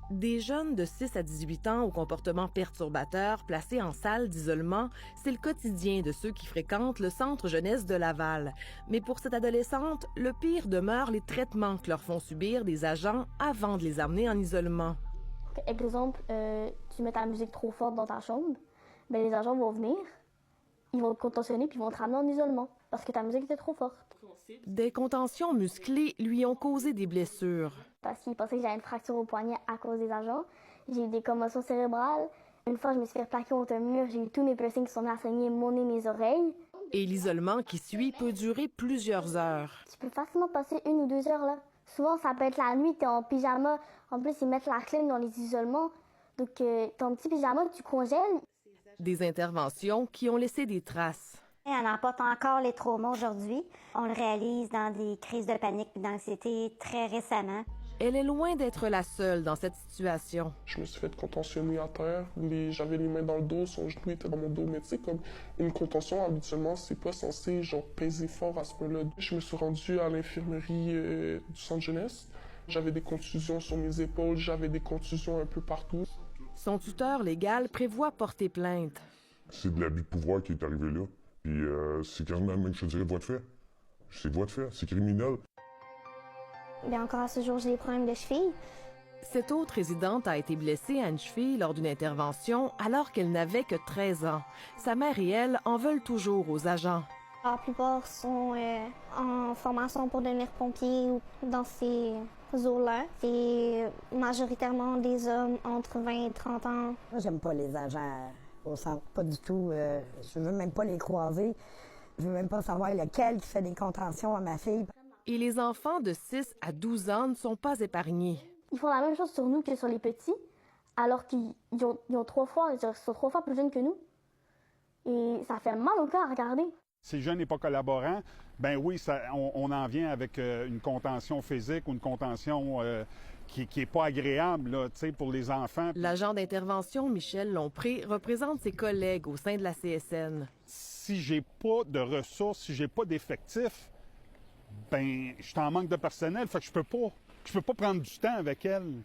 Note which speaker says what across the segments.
Speaker 1: Des jeunes de 6 à 18 ans au comportement perturbateur placés en salle d'isolement, c'est le quotidien de ceux qui fréquentent le centre jeunesse de Laval. Mais pour cette adolescente, le pire demeure les traitements que leur font subir des agents avant de les amener en isolement.
Speaker 2: Exemple, tu mets ta musique trop forte dans ta chambre, ben les agents vont venir, ils vont te contentionner puis ils vont te ramener en isolement parce que ta musique était trop forte.
Speaker 1: Des contentions musclées lui ont causé des blessures.
Speaker 2: Parce qu'ils pensaient que j'avais une fracture au poignet à cause des agents. J'ai eu des commotions cérébrales. Une fois, je me suis fait plaquer contre un mur. J'ai eu tous mes piercings qui sont mis à saigner, mon nez, mes oreilles.
Speaker 1: Et l'isolement qui suit peut durer plusieurs heures.
Speaker 2: Tu peux facilement passer 1 ou 2 heures là. Souvent, ça peut être la nuit, t'es en pyjama. En plus, ils mettent la clim dans les isolements. Donc, ton petit pyjama, tu congèles.
Speaker 1: Des interventions qui ont laissé des traces.
Speaker 3: On en porte encore les traumas aujourd'hui. On le réalise dans des crises de panique et d'anxiété très récemment.
Speaker 1: Elle est loin d'être la seule dans cette situation.
Speaker 4: Je me suis fait contentionner à terre. J'avais les mains dans le dos, son genou était dans mon dos. Mais tu sais, comme une contention, habituellement, c'est pas censé genre peser fort à ce point-là. Je me suis rendu à l'infirmerie du centre jeunesse. J'avais des contusions sur mes épaules, j'avais des contusions un peu partout.
Speaker 1: Son tuteur légal prévoit porter plainte.
Speaker 5: C'est de l'abus de pouvoir qui est arrivé là. Puis c'est carrément même, je dirais, voie de fait. C'est voie de fait, c'est criminel.
Speaker 2: Bien, encore à ce jour, j'ai des problèmes de cheville.
Speaker 1: Cette autre résidente a été blessée à une cheville lors d'une intervention alors qu'elle n'avait que 13 ans. Sa mère et elle en veulent toujours aux agents.
Speaker 2: La plupart sont en formation pour devenir pompiers ou dans ces eaux-là. C'est majoritairement des hommes entre 20 et 30 ans.
Speaker 6: Moi, j'aime pas les agents au centre, pas du tout. Je veux même pas les croiser. Je veux même pas savoir lequel qui fait des contentions à ma fille.
Speaker 1: Et les enfants de 6 à 12 ans ne sont pas épargnés.
Speaker 2: Ils font la même chose sur nous que sur les petits, alors qu'ils ont ils sont 3 fois plus jeunes que nous. Et ça fait mal au cœur à regarder.
Speaker 7: Si le jeune n'est pas collaborant, ben oui, on en vient avec une contention physique ou une contention qui n'est pas agréable là, pour les enfants.
Speaker 1: L'agent d'intervention Michel Lompré représente ses collègues au sein de la CSN.
Speaker 7: Si j'ai pas de ressources, si j'ai pas d'effectifs, ben je suis en manque de personnel, fait que je peux pas prendre du temps avec elle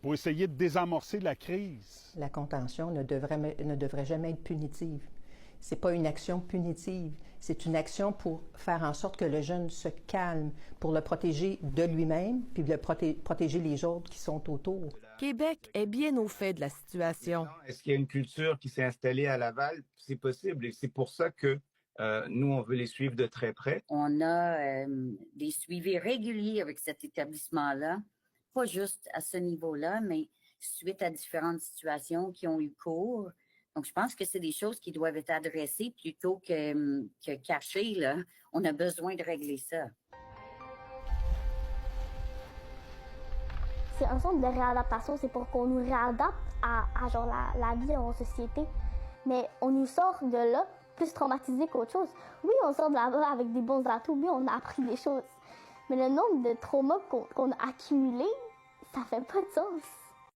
Speaker 7: pour essayer de désamorcer la crise.
Speaker 8: La contention ne devrait jamais être punitive. C'est pas une action punitive, c'est une action pour faire en sorte que le jeune se calme, pour le protéger de lui-même, puis le protéger les autres qui sont autour.
Speaker 1: Québec est bien au fait de la situation.
Speaker 9: Est-ce qu'il y a une culture qui s'est installée à Laval? C'est possible et c'est pour ça que nous, on veut les suivre de très près.
Speaker 10: On a des suivis réguliers avec cet établissement-là, pas juste à ce niveau-là, mais suite à différentes situations qui ont eu cours. Donc, je pense que c'est des choses qui doivent être adressées plutôt que cachées, là. On a besoin de régler ça.
Speaker 2: C'est un centre de réadaptation, c'est pour qu'on nous réadapte à genre la vie en société. Mais on nous sort de là plus traumatisés qu'autre chose. Oui, on sort de là-bas avec des bons atouts, oui, on a appris des choses. Mais le nombre de traumas qu'on a accumulés, ça fait pas de sens.